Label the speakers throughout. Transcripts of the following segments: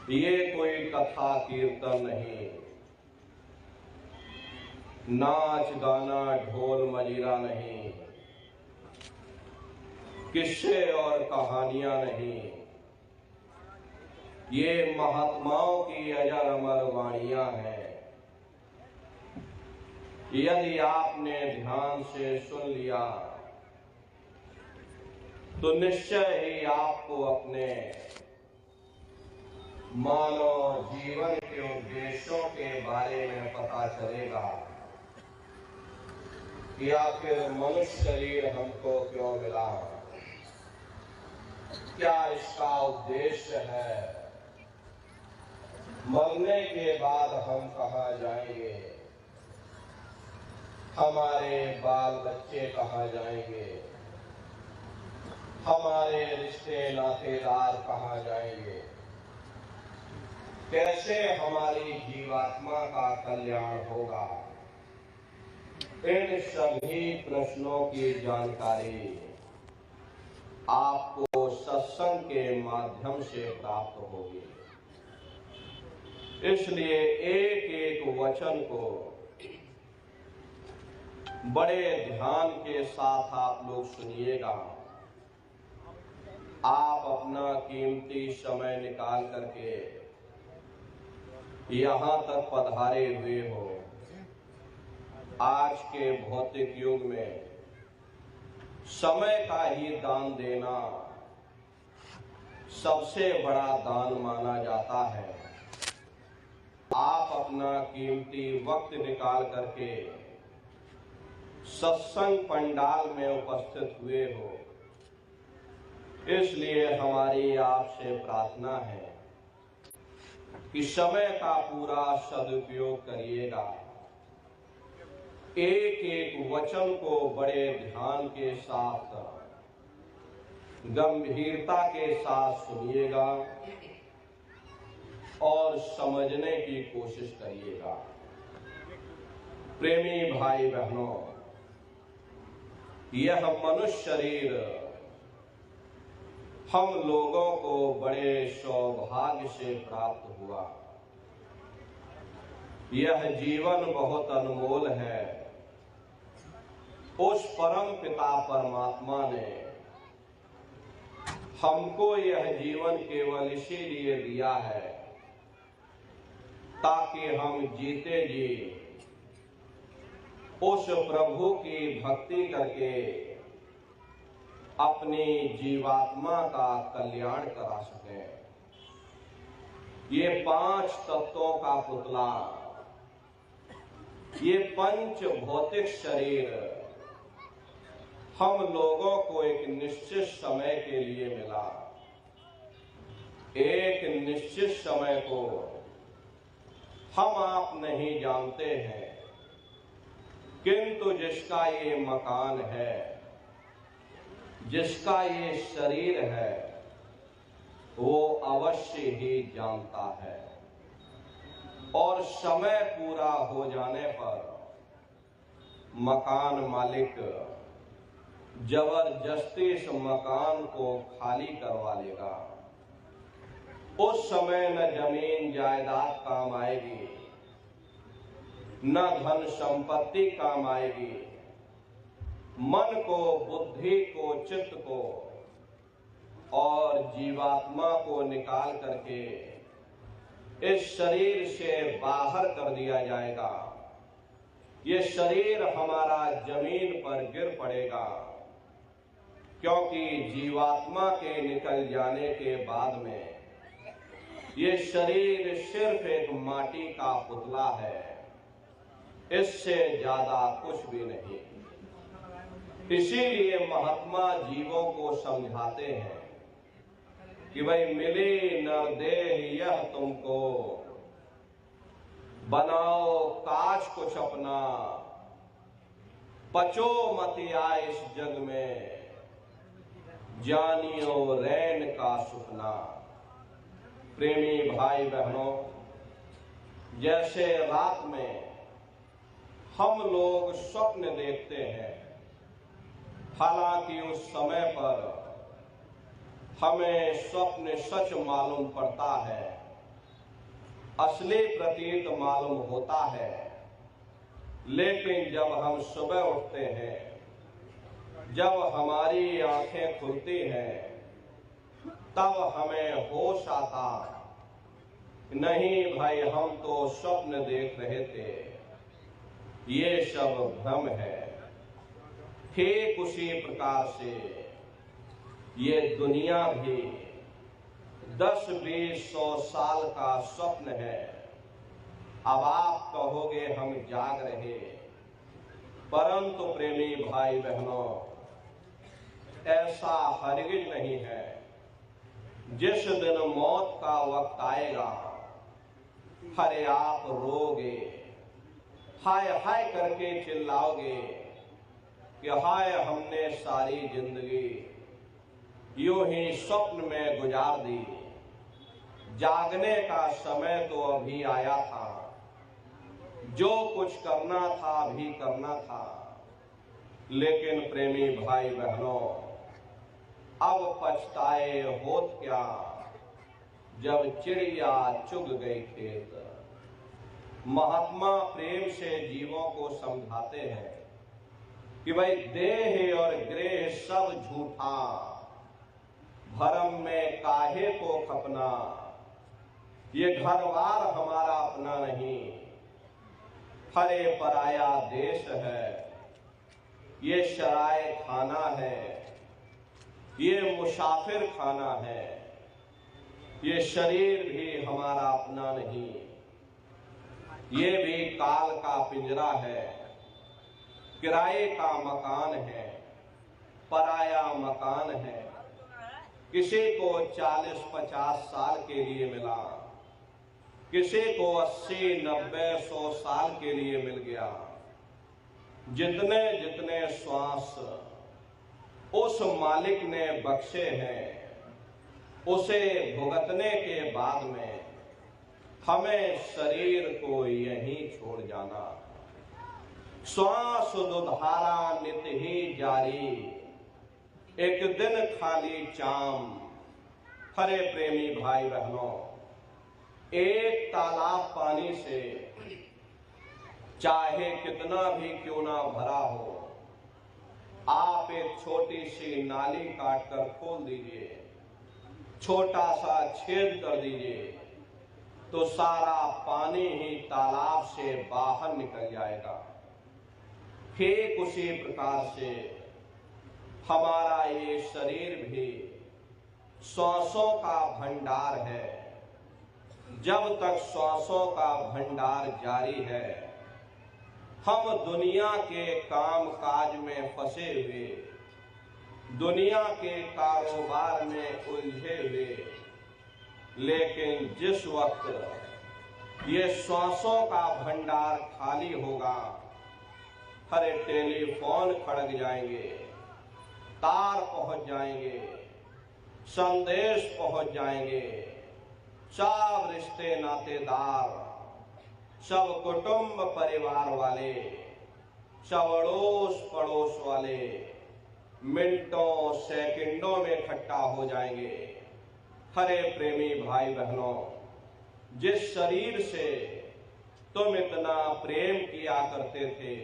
Speaker 1: ये कोई कथा कीर्तन नहीं, नाच गाना ढोल मजीरा नहीं, किस्से और कहानियां नहीं, ये महात्माओं की अजर अमर वाणियां हैं। यदि आपने ध्यान से सुन लिया तो निश्चय ही आपको अपने मानव जीवन के उद्देश्यों के बारे में पता चलेगा कि आखिर मनुष्य शरीर हमको क्यों मिला, क्या इसका उद्देश्य है, मरने के बाद हम कहाँ जाएंगे, हमारे बाल बच्चे कहाँ जाएंगे, हमारे रिश्ते नातेदार कहाँ जाएंगे, कैसे हमारी जीवात्मा का कल्याण होगा। इन सभी प्रश्नों की जानकारी आपको सत्संग के माध्यम से प्राप्त होगी। इसलिए एक एक वचन को बड़े ध्यान के साथ आप लोग सुनिएगा। आप अपना कीमती समय निकाल करके यहाँ तक पधारे हुए हो। आज के भौतिक युग में समय का ही दान देना सबसे बड़ा दान माना जाता है। आप अपना कीमती वक्त निकाल करके सत्संग पंडाल में उपस्थित हुए हो, इसलिए हमारी आपसे प्रार्थना है कि समय का पूरा सदुपयोग करिएगा। एक एक वचन को बड़े ध्यान के साथ, गंभीरता के साथ सुनिएगा और समझने की कोशिश करिएगा। प्रेमी भाई बहनों, यह मनुष्य शरीर हम लोगों को बड़े सौभाग्य से प्राप्त हुआ। यह जीवन बहुत अनमोल है। उस परम पिता परमात्मा ने हमको यह जीवन केवल इसीलिए दिया है ताकि हम जीते जी उस प्रभु की भक्ति करके अपनी जीवात्मा का कल्याण करा सकें। ये 5 तत्वों का पुतला, ये पंच भौतिक शरीर हम लोगों को एक निश्चित समय के लिए मिला। एक निश्चित समय को हम आप नहीं जानते हैं, किंतु जिसका ये मकान है, जिसका ये शरीर है, वो अवश्य ही जानता है। और समय पूरा हो जाने पर मकान मालिक जबरदस्ती इस मकान को खाली करवा लेगा। उस समय न जमीन जायदाद काम आएगी, न धन संपत्ति काम आएगी। मन को, बुद्धि को, चित्त को और जीवात्मा को निकाल करके इस शरीर से बाहर कर दिया जाएगा। ये शरीर हमारा जमीन पर गिर पड़ेगा, क्योंकि जीवात्मा के निकल जाने के बाद में ये शरीर सिर्फ एक माटी का पुतला है, इससे ज्यादा कुछ भी नहीं। इसीलिए महात्मा जीवों को समझाते हैं कि भाई मिली नरदेह यह तुमको, बनाओ काज कुछ अपना, पचो मत आए इस जग में, जानियो रैन का सुपना। प्रेमी भाई बहनों, जैसे रात में हम लोग स्वप्न देखते हैं, हालांकि उस समय पर हमें स्वप्न सच मालूम पड़ता है, असली प्रतीत मालूम होता है, लेकिन जब हम सुबह उठते हैं, जब हमारी आंखें खुलती हैं, तब हमें होश आता, नहीं भाई हम तो स्वप्न देख रहे थे, ये सब भ्रम है। ठीक उसी प्रकार से ये दुनिया भी 10-20-100 साल का स्वप्न है। अब आप कहोगे हम जाग रहे, परंतु प्रेमी भाई बहनों, ऐसा हरगिज नहीं है। जिस दिन मौत का वक्त आएगा, अरे आप रोगे, हाय हाय करके चिल्लाओगे कि हाय हमने सारी जिंदगी यूं ही स्वप्न में गुजार दी, जागने का समय तो अभी आया था, जो कुछ करना था अभी करना था। लेकिन प्रेमी भाई बहनों, अब पछताए होत क्या, जब चिड़िया चुग गई खेत। महात्मा प्रेम से जीवों को समझाते हैं कि भाई देह और गृह सब झूठा, भरम में काहे को खपना, ये घर बार हमारा अपना नहीं, हरे पराया देश है, ये शराय खाना है, ये मुसाफिर खाना है, ये शरीर भी हमारा अपना नहीं, ये भी काल का पिंजरा है, किराए का मकान है, पराया मकान है। किसी को 40-50 साल के लिए मिला, किसी को 80-90-100 साल के लिए मिल गया। जितने जितने श्वास उस मालिक ने बख्शे हैं, उसे भुगतने के बाद में हमें शरीर को यहीं छोड़ जाना। श्वास दुधारा नित ही जारी, एक दिन खाली चाम। हरे प्रेमी भाई बहनों, एक तालाब पानी से चाहे कितना भी क्यों ना भरा हो, आप एक छोटी सी नाली काटकर खोल दीजिए, छोटा सा छेद कर दीजिए, तो सारा पानी ही तालाब से बाहर निकल जाएगा। ठीक उसी प्रकार से हमारा ये शरीर भी श्वासों का भंडार है। जब तक श्वासों का भंडार जारी है, हम दुनिया के काम काज में फंसे हुए, दुनिया के कारोबार में उलझे हुए। लेकिन जिस वक्त ये श्वासों का भंडार खाली होगा, हरे टेलीफोन खड़क जाएंगे, तार पहुंच जाएंगे, संदेश पहुंच जाएंगे, सब रिश्ते नातेदार, सब कुटुंब परिवार वाले, सब अड़ोस पड़ोस वाले मिनटों सेकंडों में इकट्ठा हो जाएंगे। हरे प्रेमी भाई बहनों, जिस शरीर से तुम इतना प्रेम किया करते थे,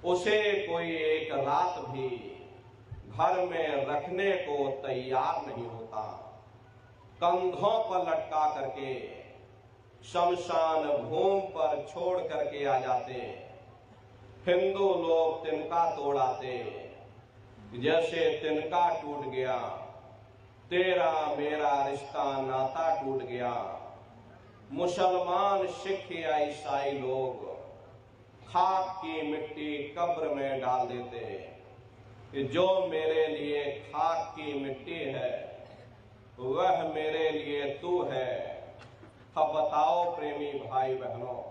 Speaker 1: उसे कोई एक रात भी घर में रखने को तैयार नहीं होता। कंधों पर लटका करके शमशान भूमि पर छोड़ करके आ जाते। हिंदू लोग तिनका तोड़ाते, जैसे तिनका टूट गया, तेरा मेरा रिश्ता नाता टूट गया। मुसलमान, सिख या ईसाई लोग खाक की मिट्टी कब्र में डाल देते कि जो मेरे लिए खाक की मिट्टी है, वह मेरे लिए तू है। अब बताओ प्रेमी भाई बहनों,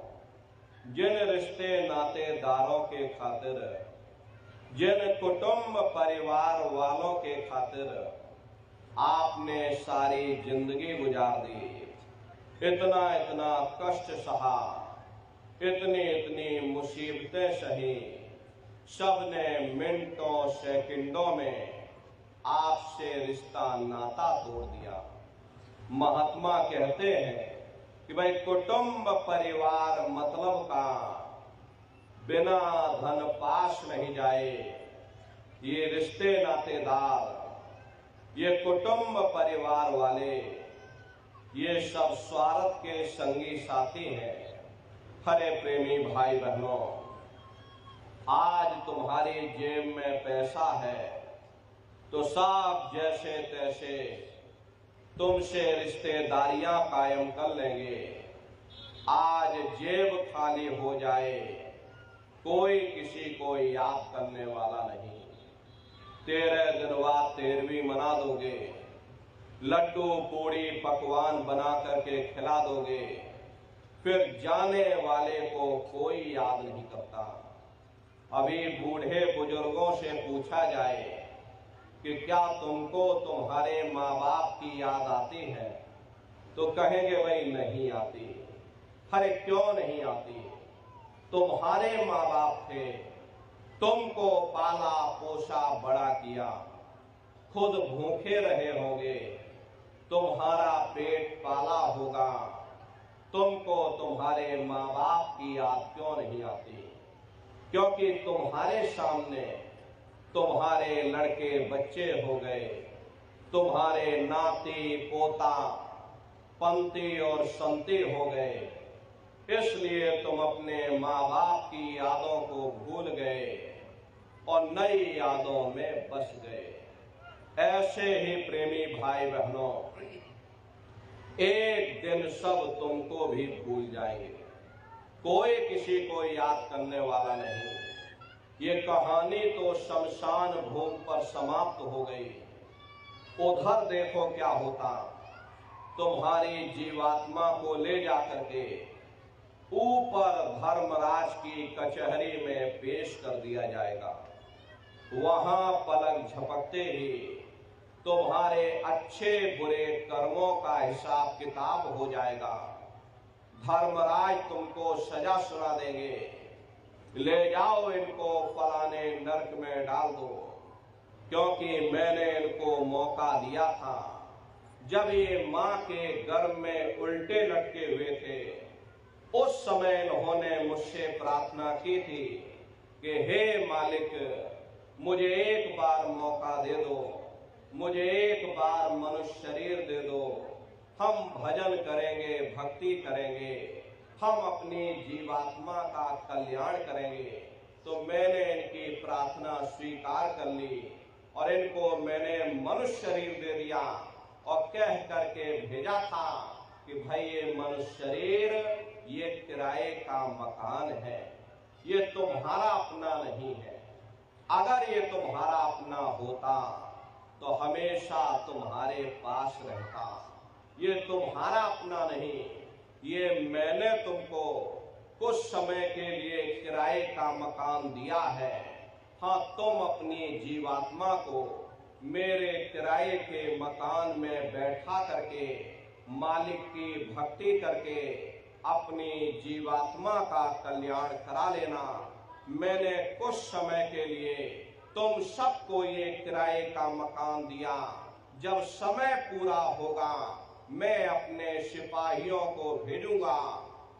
Speaker 1: जिन रिश्ते नातेदारों के खातिर, जिन कुटुंब परिवार वालों के खातिर आपने सारी जिंदगी गुजार दी, इतना इतना कष्ट सहा, इतनी इतनी मुसीबतें सही, सबने मिनटों सेकंडों में आपसे रिश्ता नाता तोड़ दिया। महात्मा कहते हैं कि भाई कुटुंब परिवार मतलब का बिना धन पास नहीं जाए। ये रिश्ते नातेदार, ये कुटुंब परिवार वाले, ये सब स्वार्थ के संगी साथी हैं। हरे प्रेमी भाई बहनों, आज तुम्हारी जेब में पैसा है तो सब जैसे तैसे तुमसे रिश्तेदारियां कायम कर लेंगे। आज जेब खाली हो जाए, कोई किसी को याद करने वाला नहीं। 13 दिन बाद 13वीं मना दोगे, लड्डू पूड़ी पकवान बना करके खिला दोगे, फिर जाने वाले को कोई याद नहीं करता। अभी बूढ़े बुजुर्गों से पूछा जाए कि क्या तुमको तुम्हारे माँ बाप की याद आती है, तो कहेंगे भाई नहीं आती। अरे क्यों नहीं आती? तुम्हारे माँ बाप थे, तुमको पाला पोसा बड़ा किया, खुद भूखे रहे होंगे, तुम्हारा पेट पाला होगा, तुमको तुम्हारे माँ बाप की याद क्यों नहीं आती? क्योंकि तुम्हारे सामने तुम्हारे लड़के बच्चे हो गए, तुम्हारे नाती पोता पंती और संती हो गए, इसलिए तुम अपने माँ बाप की यादों को भूल गए और नई यादों में बस गए। ऐसे ही प्रेमी भाई बहनों, एक दिन सब तुमको भी भूल जाएंगे, कोई किसी को याद करने वाला नहीं। ये कहानी तो शमशान भूमि पर समाप्त हो गई। उधर देखो क्या होता, तुम्हारी जीवात्मा को ले जाकर के ऊपर धर्मराज की कचहरी में पेश कर दिया जाएगा। वहां पलक झपकते ही तुम्हारे अच्छे बुरे कर्मों का हिसाब किताब हो जाएगा। धर्मराज तुमको सजा सुना देंगे, ले जाओ इनको फलाने नरक में डाल दो, क्योंकि मैंने इनको मौका दिया था जब ये मां के गर्भ में उल्टे लटके हुए थे। उस समय इन्होंने मुझसे प्रार्थना की थी कि हे मालिक, मुझे एक बार मौका दे दो, मुझे एक बार मनुष्य शरीर दे दो, हम भजन करेंगे, भक्ति करेंगे, हम अपनी जीवात्मा का कल्याण करेंगे। तो मैंने इनकी प्रार्थना स्वीकार कर ली और इनको मैंने मनुष्य शरीर दे दिया और कह करके भेजा था कि भाई ये मनुष्य शरीर ये किराए का मकान है, ये तुम्हारा अपना नहीं है। अगर ये तुम्हारा अपना होता तो हमेशा तुम्हारे पास रहता। ये तुम्हारा अपना नहीं, ये मैंने तुमको कुछ समय के लिए किराए का मकान दिया है। हाँ, तुम अपनी जीवात्मा को मेरे किराए के मकान में बैठा करके मालिक की भक्ति करके अपनी जीवात्मा का कल्याण करा लेना। मैंने कुछ समय के लिए तुम सबको ये किराए का मकान दिया, जब समय पूरा होगा मैं अपने सिपाहियों को भेजूंगा,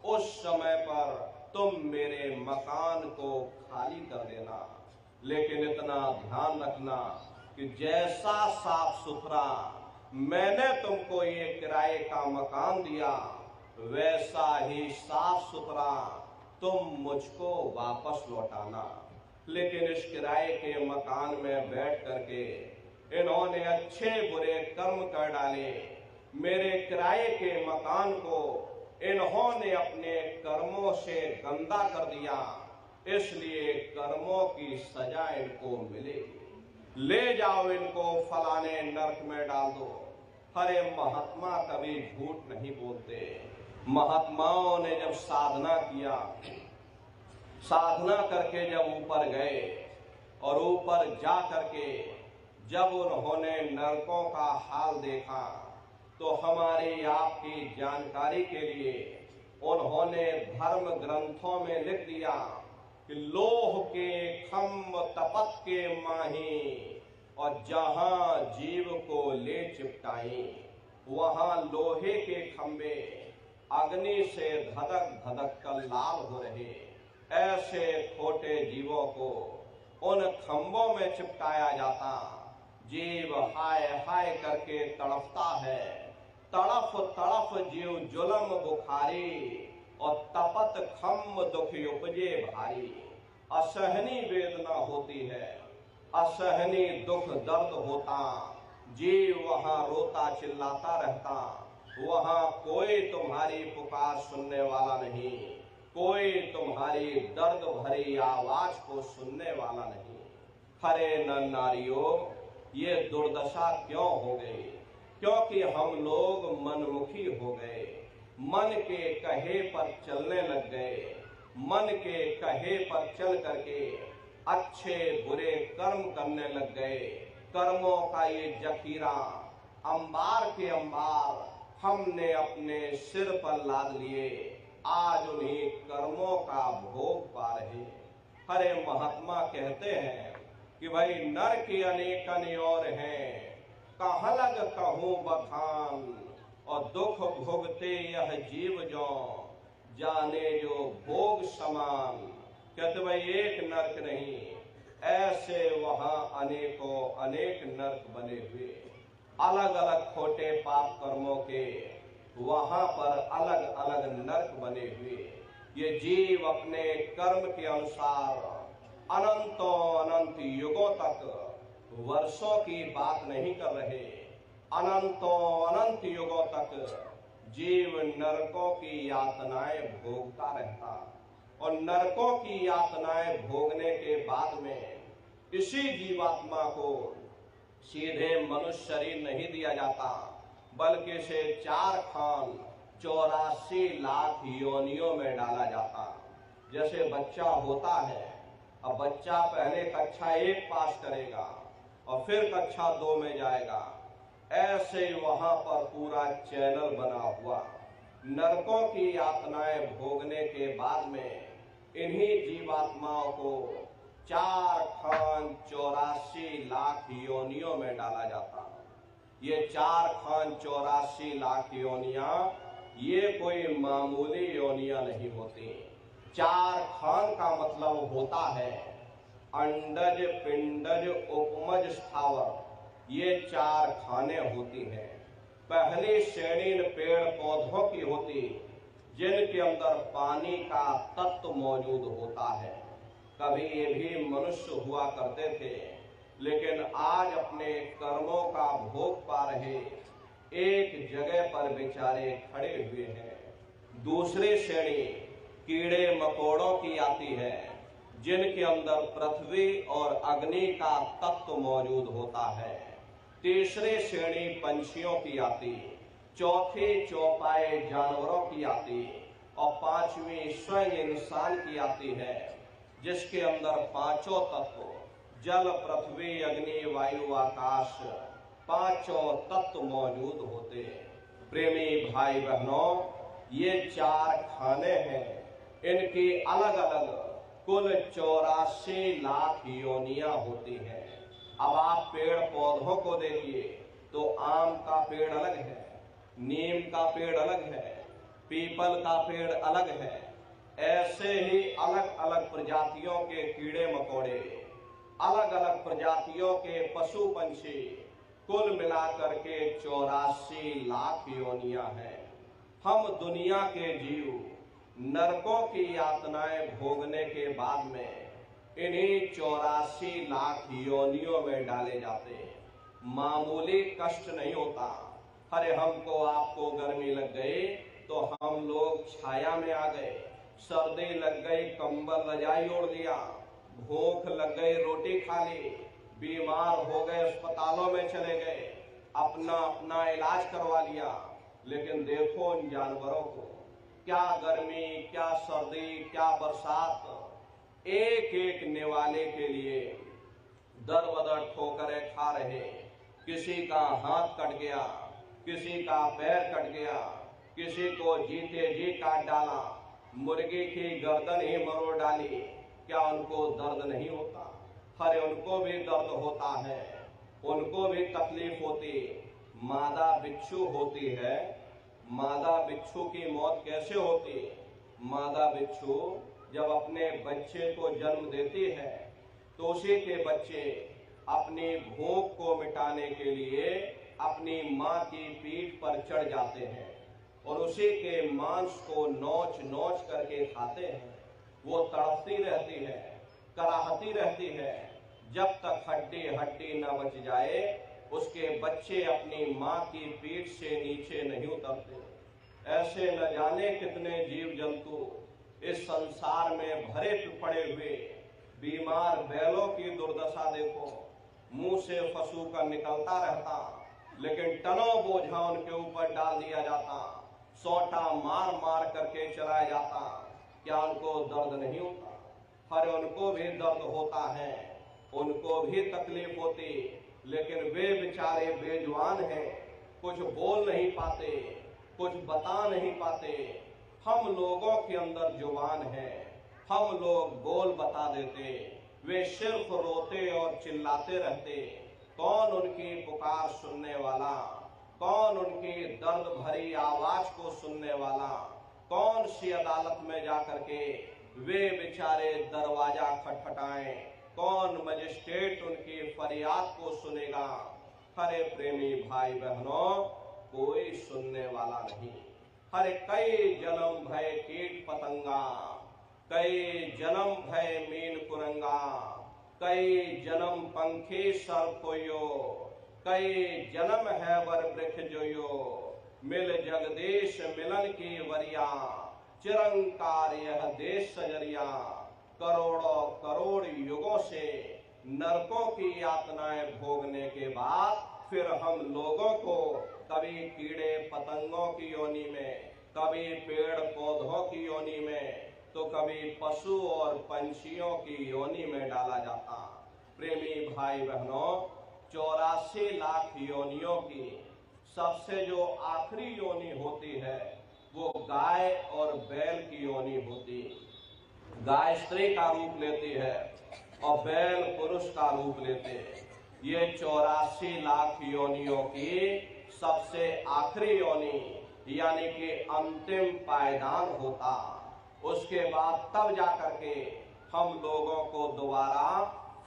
Speaker 1: उस समय पर तुम मेरे मकान को खाली कर देना। लेकिन इतना ध्यान रखना कि जैसा साफ सुथरा मैंने तुमको ये किराए का मकान दिया, वैसा ही साफ सुथरा तुम मुझको वापस लौटाना। लेकिन इस किराए के मकान में बैठ करके इन्होंने अच्छे बुरे कर्म कर डाले। मेरे किराए के मकान को इन्होंने अपने कर्मों से गंदा कर दिया, इसलिए कर्मों की सजा इनको मिलेगी। ले जाओ इनको फलाने नरक में डाल दो। हरे महात्मा कभी झूठ नहीं बोलते। महात्माओं ने जब साधना किया, साधना करके जब ऊपर गए और ऊपर जा करके जब उन्होंने नरकों का हाल देखा, तो हमारी आपकी जानकारी के लिए उन्होंने धर्म ग्रंथों में लिख दिया कि लोह के खम्भ तपत के माही और जहां जीव को ले चिपटाई, वहां लोहे के खंबे अग्नि से धधक धधक कर लाल हो रहे ऐसे खोटे जीवों को उन खंभों में चिपकाया जाता। जीव हाय हाय करके तड़पता है, तड़फ तड़फ जीव जुलम बुखारी, और तपत खम्भ दुख उपजे भारी। असहनी वेदना होती है, असहनी दुख दर्द होता, जीव वहां रोता चिल्लाता रहता। वहां कोई तुम्हारी पुकार सुनने वाला नहीं, कोई तुम्हारी दर्द भरी आवाज को सुनने वाला नहीं। हरे नर नारियों, ये दुर्दशा क्यों हो गई? क्योंकि हम लोग मनमुखी हो गए, मन के कहे पर चलने लग गए। मन के कहे पर चल करके अच्छे बुरे कर्म करने लग गए। कर्मों का ये जखीरा अंबार के अंबार हमने अपने सिर पर लाद लिए, आज उन्हीं कर्मों का भोग पा रहे। हरे महात्मा कहते हैं कि भाई नर के अनेकन और हैं, कहाँ लग कहूँ बखान, और दुख भोगते यह जीव जो जाने जो भोग समान। कहते भाई एक नरक नहीं, ऐसे वहां अनेकों अनेक नरक बने हुए, अलग अलग खोटे पाप कर्मों के वहां पर अलग अलग नरक बने हुए। ये जीव अपने कर्म के अनुसार अनंतों अनंत युगों तक, वर्षों की बात नहीं कर रहे, अनंतों अनंत युगों तक जीव नरकों की यातनाएं भोगता रहता। और नरकों की यातनाएं भोगने के बाद में इसी जीवात्मा को सीधे मनुष्य शरीर नहीं दिया जाता, बल्कि इसे 4 खान 84 लाख योनियों में डाला जाता। जैसे बच्चा होता है, अब बच्चा पहले कक्षा 1 पास करेगा और फिर कक्षा 2 में जाएगा, ऐसे वहां पर पूरा चैनल बना हुआ। नरकों की यातनाएं भोगने के बाद में इन्हीं जीवात्माओं को 4 खान 84 लाख योनियों में डाला जाता। ये 4 खान 84 लाख योनियां ये कोई मामूली योनियां नहीं होती। 4 खान का मतलब होता है अंडज पिंडज उपमज स्थावर, ये 4 खाने होती हैं। पहली श्रेणी पेड़ पौधों की होती, जिनके अंदर पानी का तत्व मौजूद होता है। कभी ये भी मनुष्य हुआ करते थे, लेकिन आज अपने कर्मों का भोग पा रहे एक जगह पर बेचारे खड़े हुए हैं। दूसरी श्रेणी कीड़े मकोड़ों की आती है, जिनके अंदर पृथ्वी और अग्नि का तत्व मौजूद होता है। तीसरी श्रेणी पंछियों की आती, चौथी चौपाए जानवरों की आती, और 5वीं स्वयं इंसान की आती है, जिसके अंदर 5 तत्व जल पृथ्वी अग्नि वायु आकाश 5 तत्व मौजूद होते। प्रेमी भाई बहनों, ये 4 खाने हैं, इनकी अलग अलग कुल 84 लाख योनियां होती हैं। अब आप पेड़ पौधों को देखिए तो आम का पेड़ अलग है, नीम का पेड़ अलग है, पीपल का पेड़ अलग है। ऐसे ही अलग अलग प्रजातियों के कीड़े मकोड़े, अलग अलग प्रजातियों के पशु पंछी, कुल मिलाकर के 84 लाख योनियां हैं। हम दुनिया के जीव नरकों की यातनाएं भोगने के बाद में इन्हीं 84 लाख योनियों में डाले जाते हैं। मामूली कष्ट नहीं होता। अरे हमको आपको गर्मी लग गई तो हम लोग छाया में आ गए, सर्दी लग गई कंबल रजाई ओढ़ लिया, भूख लग गई रोटी खा ली, बीमार हो गए अस्पतालों में चले गए, अपना अपना इलाज करवा लिया। लेकिन देखो उन जानवरों को, क्या गर्मी, क्या सर्दी, क्या बरसात, एक एक निवाले के लिए दर बदर ठोकरें खा रहे। किसी का हाथ कट गया, किसी का पैर कट गया, किसी को जीते जी काट डाला, मुर्गी की गर्दन ही मरोड़ डाली। क्या उनको दर्द नहीं होता? अरे उनको भी दर्द होता है, उनको भी तकलीफ होती। मादा बिच्छू होती है, मादा बिच्छू की मौत कैसे होती है? मादा बिच्छू जब अपने बच्चे को जन्म देती है तो उसी के बच्चे अपनी भूख को मिटाने के लिए अपनी माँ की पीठ पर चढ़ जाते हैं और उसी के मांस को नोच नोच करके खाते हैं। वो तड़पती रहती है, कराहती रहती है, जब तक हड्डी हड्डी न बच जाए उसके बच्चे अपनी माँ की पीठ से नीचे नहीं उतरते। ऐसे न जाने कितने जीव जंतु इस संसार में भरे पड़े हुए। बीमार बैलों की दुर्दशा देखो, मुंह से फंसू कर निकलता रहता, लेकिन टनों बोझा उनके ऊपर डाल दिया जाता, सोटा मार मार करके चलाया जाता। क्या उनको दर्द नहीं होता? अरे उनको भी दर्द होता है, उनको भी तकलीफ होती, लेकिन वे बेचारे बेजुबान हैं, कुछ बोल नहीं पाते, कुछ बता नहीं पाते। हम लोगों के अंदर जुबान है, हम लोग बोल बता देते, वे सिर्फ रोते और चिल्लाते रहते। कौन उनकी पुकार सुनने वाला? कौन उनकी दर्द भरी आवाज को सुनने वाला? कौन सी अदालत में जाकर के वे बेचारे दरवाजा खटखटाएं? कौन मजिस्ट्रेट उनकी फरियाद को सुनेगा? हरे प्रेमी भाई बहनों, कोई सुनने वाला नहीं। हरे कई जन्म भय कीट पतंगा, कई जन्म भय मीन कुरंगा, कई जन्म पंखी सर्प कोयो, कई जन्म है वर वृक्ष जोयो, मिल जगदीश मिलन की वरिया, चिरंकार यह देश सजरिया। करोड़ों करोड़ युगों से नरकों की यातनाएं भोगने के बाद फिर हम लोगों को कभी कीड़े पतंगों की योनि में, कभी पेड़ पौधों की योनि में, तो कभी पशु और पंछियों की योनि में डाला जाता। प्रेमी भाई बहनों, 84 लाख योनियों की सबसे जो आखिरी योनि होती है वो गाय और बैल की योनि होती। गाय स्त्री का रूप लेती है और बैल पुरुष का रूप लेते हैं। ये 84 लाख योनियों की सबसे आखिरी योनि यानी कि अंतिम पायदान होता। उसके बाद तब जाकर के हम लोगों को दोबारा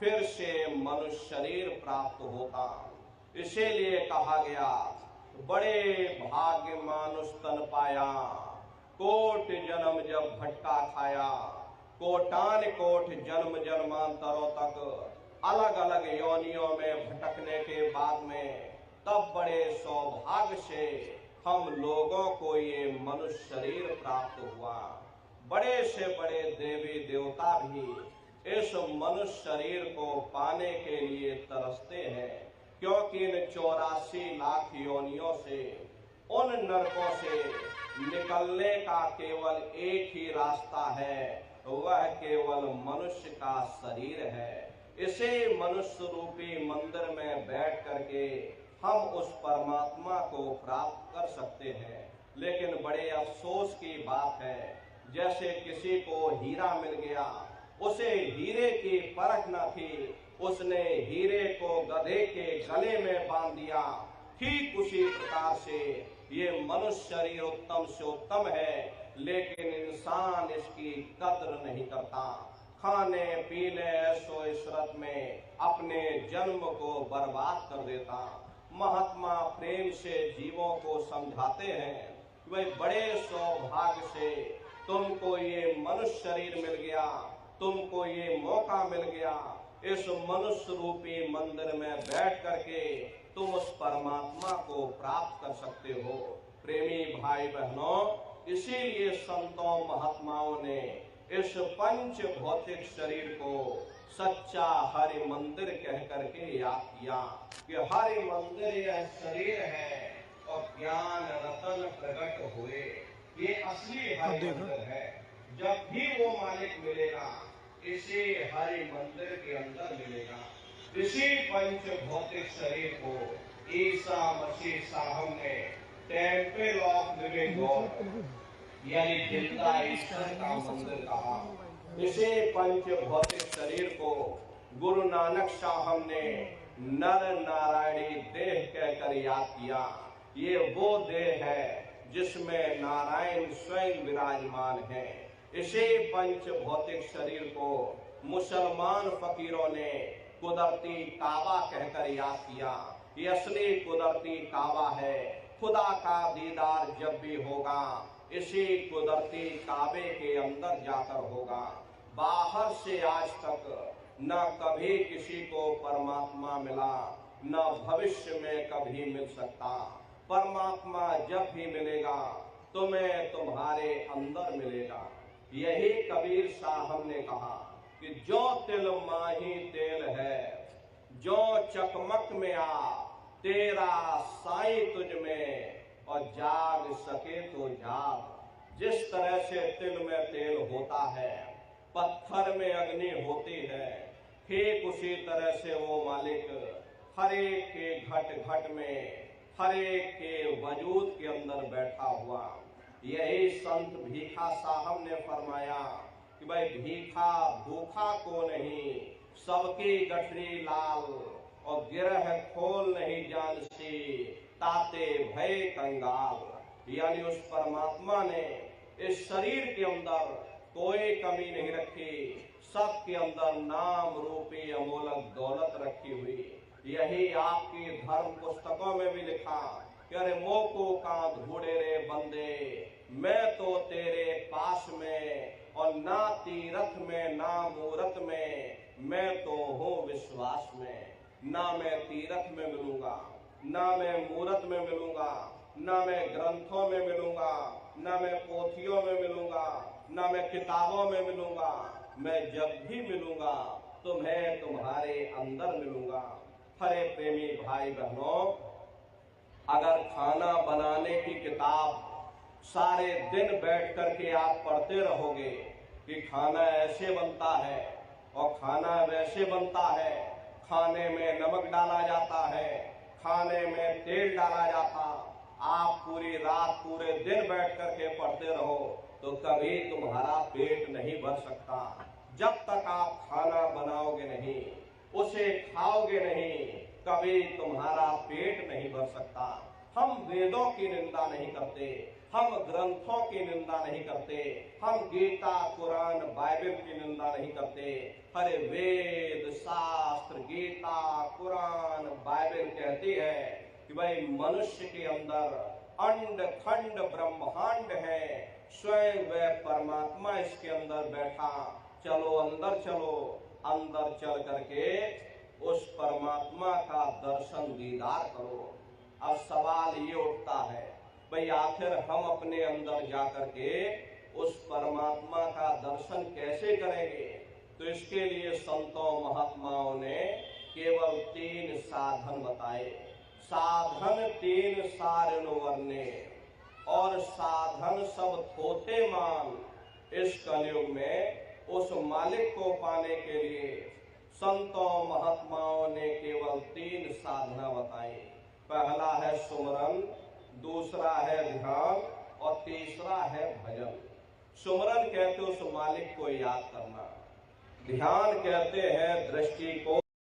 Speaker 1: फिर से मनुष्य शरीर प्राप्त होता। इसीलिए कहा गया, बड़े भाग्य मानुष तन पाया, कोट जन्म जब भटका खाया, कोटान कोट जन्म जन्मांतरों तक अलग अलग योनियों में भटकने के बाद में तब बड़े सौभाग्य से हम लोगों को ये मनुष्य शरीर प्राप्त हुआ। बड़े से बड़े देवी देवता भी इस मनुष्य शरीर को पाने के लिए तरसते हैं, क्योंकि इन 84 लाख योनियों से, उन नरकों से निकलने का केवल एक ही रास्ता है, वह केवल मनुष्य का शरीर है। इसे मनुष्य रूपी मंदिर में बैठ करके हम उस परमात्मा को प्राप्त कर सकते हैं। लेकिन बड़े अफसोस की बात है, जैसे किसी को हीरा मिल गया, उसे हीरे की परख न थी, उसने हीरे को गधे के गले में बांध दिया। ठीक उसी प्रकार से ये मनुष्य शरीर उत्तम से उत्तम है, लेकिन इंसान इसकी कद्र नहीं करता। खाने पीने ऐशो इशरत में अपने जन्म को बर्बाद कर देता। महात्मा प्रेम से जीवों को समझाते हैं, वे बड़े सौभाग्य से तुमको ये मनुष्य शरीर मिल गया, तुमको ये मौका मिल गया, इस मनुष्य रूपी मंदिर में बैठ करके तुम उस परमात्मा को प्राप्त कर सकते हो। प्रेमी भाई बहनों, इसीलिए संतों महात्माओं ने इस पंच भौतिक शरीर को सच्चा हरि मंदिर कह करके याद किया कि हरि मंदिर यह शरीर है और ज्ञान रतन प्रकट हुए। ये असली हरि मंदिर है। जब भी वो मालिक मिलेगा, इसी हरि मंदिर के अंदर मिलेगा। इसी पंच भौतिक शरीर को ईसा मसीह साहब ने टेम्पल ऑफ लिविंग गॉड यानी जिंदा ईश्वर का मंदिर कहा। इसी पंच भौतिक शरीर को गुरु नानक साहब ने नर नारायणी देह कहकर याद किया। ये वो देह है जिसमें नारायण स्वयं विराजमान है। इसे पंच भौतिक शरीर को मुसलमान फकीरों ने कुदरती काबा कहकर याद किया। ये असली कुदरती काबा है। खुदा का दीदार जब भी होगा इसी कुदरती काबे के अंदर जाकर होगा। बाहर से आज तक न कभी किसी को परमात्मा मिला, न भविष्य में कभी मिल सकता। परमात्मा जब भी मिलेगा तुम्हें तुम्हारे अंदर मिलेगा। यही कबीर साहब ने कहा कि जो तिल माही तेल है, जो चकमक में आ तेरा साईं तुझ में, और जाग सके तो जाग। जिस तरह से तिल में तेल होता है, पत्थर में अग्नि होती है, ठीक उसी तरह से वो मालिक हर एक के घट घट में, हर एक के वजूद के अंदर बैठा हुआ। यही संत भीखा साहब ने फरमाया कि भाई भीखा भूखा को नहीं, सबकी गठरी लाल, और गिरह खोल नहीं जानसी, ताते भय कंगाल। यानी उस परमात्मा ने इस शरीर के अंदर कोई कमी नहीं रखी, सबके अंदर नाम रूपी अमोलक दौलत रखी हुई। यही आपकी धर्म पुस्तकों में भी लिखा कि अरे मोको का ढूंढे रे बंदे, मैं तो तेरे पास में, और ना तीरथ में ना मूरत में, मैं तो हूँ विश्वास में। ना मैं तीरथ में मिलूंगा, ना मैं मूरत में मिलूंगा, ना मैं ग्रंथों में मिलूंगा, ना मैं पोथियों में मिलूंगा, ना मैं किताबों में मिलूंगा। मैं जब भी मिलूंगा तुम्हें तुम्हारे अंदर मिलूंगा। हरे प्रेमी भाई बहनों, अगर खाना बनाने की किताब सारे दिन बैठ करके आप पढ़ते रहोगे कि खाना ऐसे बनता है और खाना वैसे बनता है, खाने में नमक डाला जाता है, खाने में तेल डाला जाता, आप पूरी रात पूरे दिन बैठ करके पढ़ते रहो तो कभी तुम्हारा पेट नहीं भर सकता। जब तक आप खाना बनाओगे नहीं, उसे खाओगे नहीं, कभी तुम्हारा पेट नहीं भर सकता। हम वेदों की निंदा नहीं करते, हम ग्रंथों की निंदा नहीं करते, हम गीता कुरान बाइबल की निंदा नहीं करते। हरे वेद शास्त्र गीता कुरान बाइबल कहती है कि भाई मनुष्य के अंदर अंड खंड ब्रह्मांड है, स्वयं वह परमात्मा इसके अंदर बैठा। चलो अंदर चलो, अंदर चल करके उस परमात्मा का दर्शन दीदार करो। अब सवाल ये उठता है भाई आखिर हम अपने अंदर जाकर के उस परमात्मा का दर्शन कैसे करेंगे? तो इसके लिए संतों महात्माओं ने केवल 3 साधन बताए। साधन 3 सारण वर्णे, और साधन सब थोते मान। इस कलयुग में उस मालिक को पाने के लिए संतों महात्माओं ने केवल 3 साधना बताई। पहला है सुमरन, दूसरा है ध्यान, और तीसरा है भजन। सुमरन कहते उस मालिक को याद करना, ध्यान कहते हैं दृष्टि को